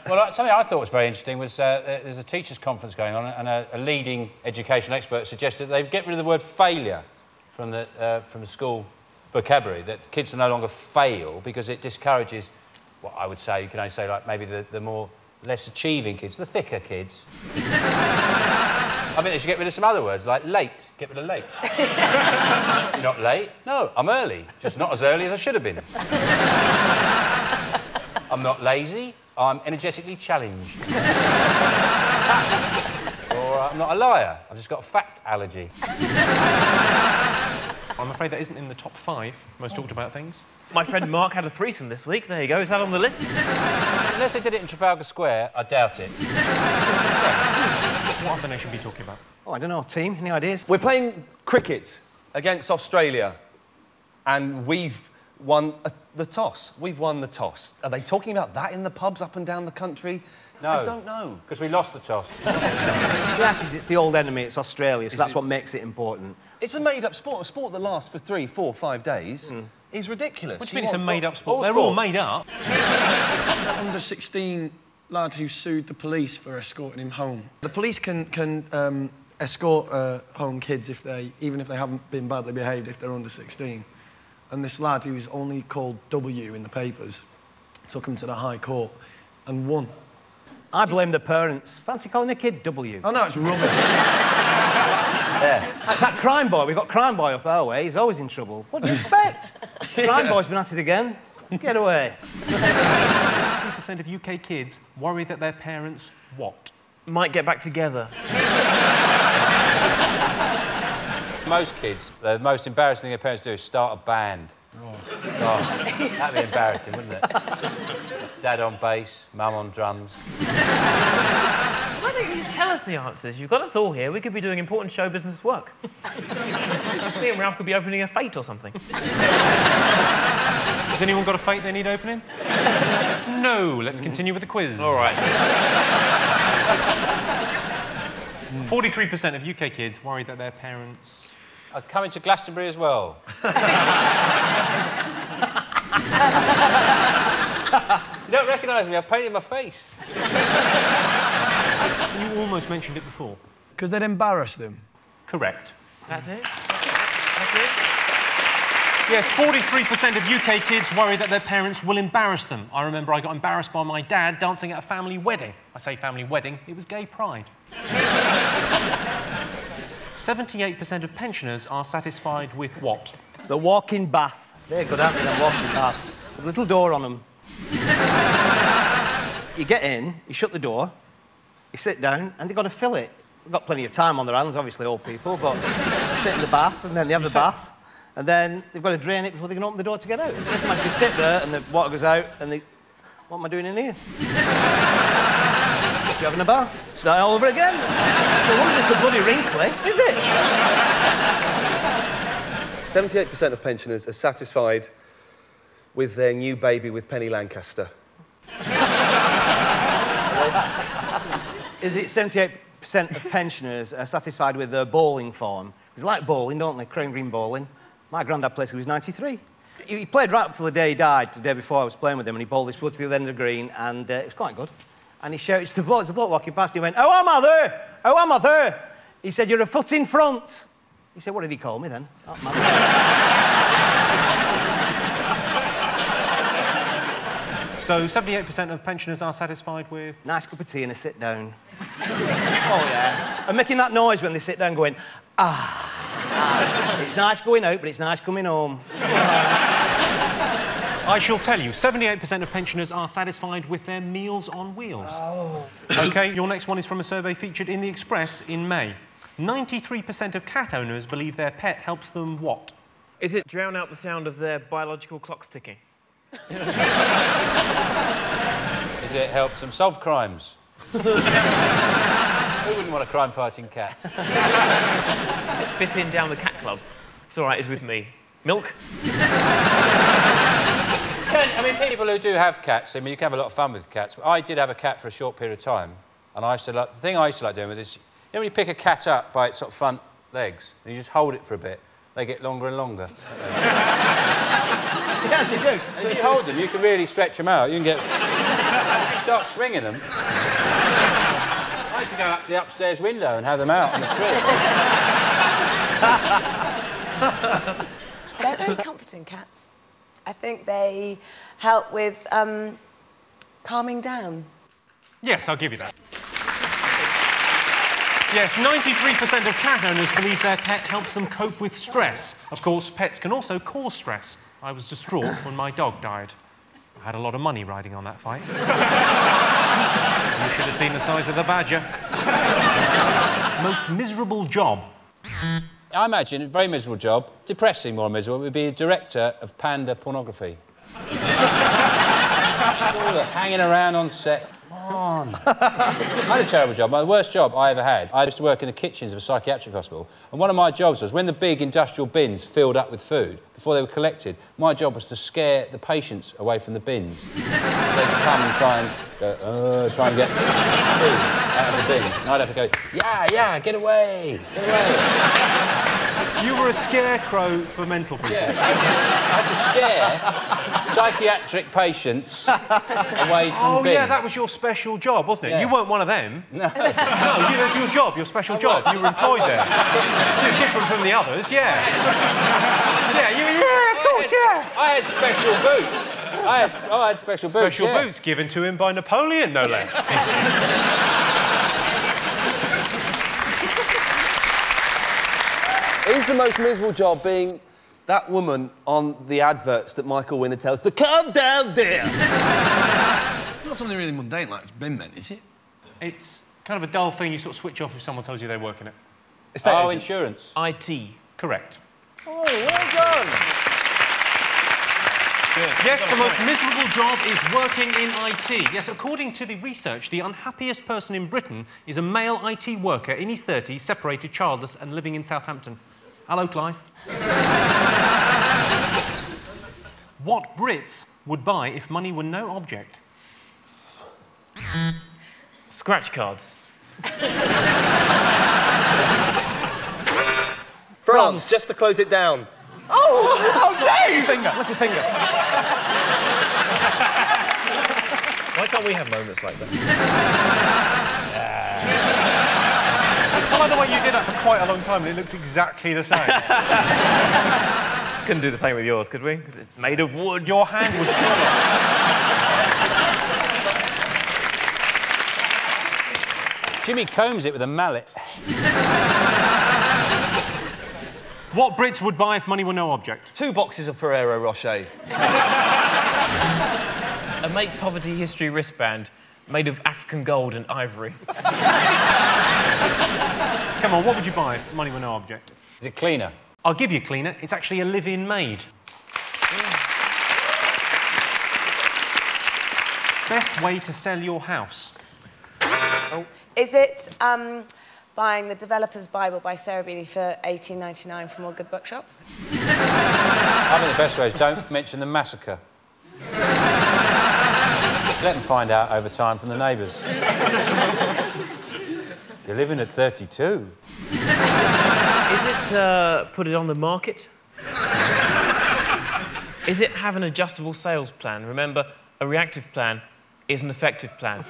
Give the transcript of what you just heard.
Well, something I thought was very interesting was there's a teachers' conference going on, and a leading educational expert suggested they've get rid of the word failure from the school vocabulary, that kids no longer fail because it discourages, what I would say, you can only say, like, maybe the more less achieving kids, the thicker kids. I think they should get rid of some other words, like late. Get rid of late. You're not late? No, I'm early. Just not as early as I should have been. I'm not lazy. I'm energetically challenged. Or I'm not a liar. I've just got a fact allergy. I'm afraid that isn't in the top 5 most talked about things. My friend Mark had a threesome this week. There you go. Is that on the list? Unless they did it in Trafalgar Square, I doubt it. What other nation should we be talking about? Oh, I don't know. Team, any ideas? We're playing cricket against Australia, and we've won the toss. We've won the toss. Are they talking about that in the pubs up and down the country? No. I don't know. Because we lost the toss. The Ashes, it's the old enemy, it's Australia, so that's what makes it important. It's a made-up sport. A sport that lasts for 3, 4, 5 days is ridiculous. What do you mean it's a made-up sport? They're all made up. Under-16 lad who sued the police for escorting him home. The police can escort home kids even if they haven't been badly behaved if they're under 16. And this lad, who's only called W in the papers, took him to the High Court and won. I blame the parents. Fancy calling a kid W? Oh, no, it's rubbish. Yeah. That's that crime boy. We've got crime boy up our way. He's always in trouble. What do you expect? Crime boy's been at it again. Get away. 3% of UK kids worry that their parents what? Might get back together. Most kids, the most embarrassing thing their parents do is start a band. Oh, that'd be embarrassing, wouldn't it? Dad on bass, mum on drums. Why don't you just tell us the answers? You've got us all here. We could be doing important show business work. Me and Ralph could be opening a fate or something. Has anyone got a fate they need opening? No. Let's continue with the quiz. All right. 43% of UK kids worry that their parents are coming to Glastonbury as well. You don't recognise me, I've painted my face. You almost mentioned it before. Because they'd embarrass them. Correct. That's it? That's it? Yes, 43% of UK kids worry that their parents will embarrass them. I remember I got embarrassed by my dad dancing at a family wedding. I say family wedding, it was gay pride. 78% of pensioners are satisfied with what? The walk-in bath. They're good, aren't they, the walk-in baths? With a little door on them. You get in, you shut the door, you sit down, and they've got to fill it. They've got plenty of time on their hands, obviously, old people, but they sit in the bath, and then they have the bath, and then they've got to drain it before they can open the door to get out. Just like you sit there, and the water goes out, and they... What am I doing in here? Just be having a bath. Start all over again. No wonder they're so bloody wrinkly, is it? 78% of pensioners are satisfied with their new baby with Penny Lancaster. Is it 78% of pensioners are satisfied with their bowling form? They like bowling, don't they? Crown green bowling. My granddad played till he was 93. He played right up till the day he died, the day before I was playing with him, and he bowled this wood to the other end of the green, and it was quite good. And he shouted to the bloke walking past, he went, "Oh, am I there? Oh, am I there?" He said, "You're a foot in front." He said, "What did he call me then?" Oh, So 78% of pensioners are satisfied with... Nice cup of tea and a sit down. Oh, yeah. And making that noise when they sit down going, ah. It's nice going out, but it's nice coming home. I shall tell you, 78% of pensioners are satisfied with their Meals on Wheels. Oh. OK, your next one is from a survey featured in The Express in May. 93% of cat owners believe their pet helps them what? Is it drown out the sound of their biological clocks ticking? Is it helps them solve crimes? Who wouldn't want a crime-fighting cat? Fit in down the cat club. It's all right, it's with me. Milk? I mean, people who do have cats, I mean, you can have a lot of fun with cats. I did have a cat for a short period of time, and I used to like... The thing I used to like doing with this, you know when you pick a cat up by its sort of front legs, and you just hold it for a bit, they get longer and longer. Yeah, they do. And if you hold them, you can really stretch them out. You can get... start swinging them, I had to go up the upstairs window and have them out on the street. They're very comforting cats. I think they help with calming down. Yes, I'll give you that. Yes, 93% of cat owners believe their pet helps them cope with stress. Of course, pets can also cause stress. I was distraught when my dog died. I had a lot of money riding on that fight. You should have seen the size of the badger. Most miserable job. I imagine a very miserable job, depressing more miserable, would be a director of panda pornography. All the hanging around on set. Come on. I had a terrible job. The worst job I ever had. I used to work in the kitchens of a psychiatric hospital, and one of my jobs was, when the big industrial bins filled up with food, before they were collected, my job was to scare the patients away from the bins. They could come and try and get food out of the bins. And I'd have to go, yeah, get away, get away. You were a scarecrow for mental people. Yeah, I had to scare psychiatric patients away from bins. Yeah, that was your special job, wasn't it? Yeah. You weren't one of them. No. No, that's your job, your special job. You were employed there. You're different from the others, yeah. Yeah, of course, yeah. I had special boots. I had special boots. Special boots given to him by Napoleon, no less. Is the most miserable job being that woman on the adverts that Michael Winner tells to calm down, dear? It's not something really mundane like bin men, is it? It's kind of a dull thing you sort of switch off if someone tells you they work in it. Oh, insurance. IT. Correct. Oh, well done. Yes, the most miserable job is working in IT. Yes, according to the research, the unhappiest person in Britain is a male IT worker in his 30s, separated, childless, and living in Southampton. Hello, Clive. What Brits would buy if money were no object? Scratch cards. France, just to close it down. Oh, Dave! Lift your finger. Why can't we have moments like that? I like the way you did that for quite a long time, and it looks exactly the same. Couldn't do the same with yours, could we? Because it's made of wood. Your hand would fall. Jimmy combs it with a mallet. What Brits would buy if money were no object? 2 boxes of Ferrero Rocher. A Make Poverty History wristband made of African gold and ivory. Come on, what would you buy if money were no object? Is it cleaner? I'll give you a cleaner. It's actually a live-in maid. Best way to sell your house? Is it buying The Developer's Bible by Sarah Beatty for $18.99 from all good bookshops? I think the best way is don't mention the massacre. Let them find out over time from the neighbours. You're living at 32. Is it put it on the market? Is it have an adjustable sales plan? Remember, a reactive plan is an effective plan.